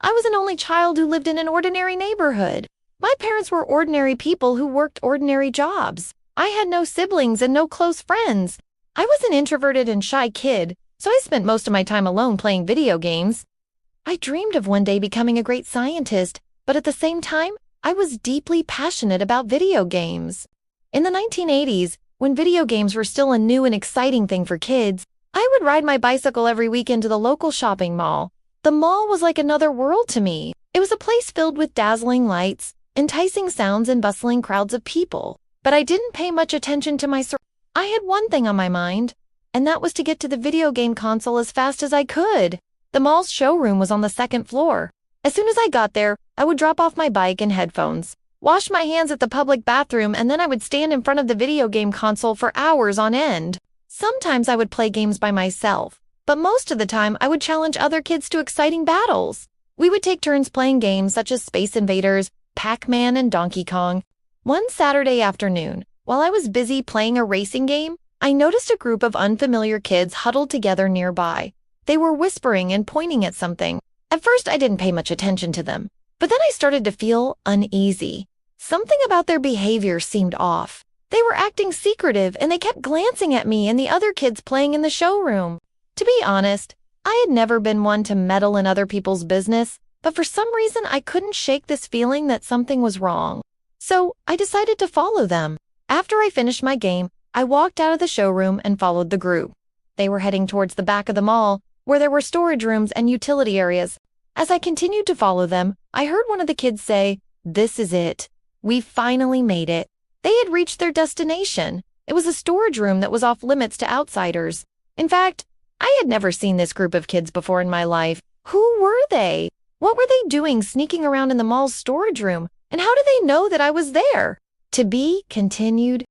I was an only child who lived in an ordinary neighborhood. My parents were ordinary people who worked ordinary jobs. I had no siblings and no close friends. I was an introverted and shy kid, so I spent most of my time alone playing video games. I dreamed of one day becoming a great scientist, but at the same time, I was deeply passionate about video games. In the 1980s, when video games were still a new and exciting thing for kids, I would ride my bicycle every weekend to the local shopping mall. The mall was like another world to me. It was a place filled with dazzling lights, enticing sounds, and bustling crowds of people. But I didn't pay much attention to my surroundings. I had one thing on my mind, and that was to get to the video game console as fast as I could. The mall's showroom was on the second floor. As soon as I got there, I would drop off my bike and headphones, wash my hands at the public bathroom, and then I would stand in front of the video game console for hours on end. Sometimes I would play games by myself, but most of the time I would challenge other kids to exciting battles. We would take turns playing games such as Space Invaders, Pac-Man, and Donkey Kong. One Saturday afternoon, while I was busy playing a racing game, I noticed a group of unfamiliar kids huddled together nearby. They were whispering and pointing at something. At first, I didn't pay much attention to them, but then I started to feel uneasy. Something about their behavior seemed off. They were acting secretive, and they kept glancing at me and the other kids playing in the showroom. To be honest, I had never been one to meddle in other people's business, but for some reason I couldn't shake this feeling that something was wrong. So I decided to follow them. After I finished my game, I walked out of the showroom and followed the group. They were heading towards the back of the mall, where there were storage rooms and utility areas. As I continued to follow them, I heard one of the kids say, "This is it. We finally made it." They had reached their destination. It was a storage room that was off limits to outsiders. In fact, I had never seen this group of kids before in my life. Who were they? What were they doing sneaking around in the mall's storage room? And how did they know that I was there? To be continued.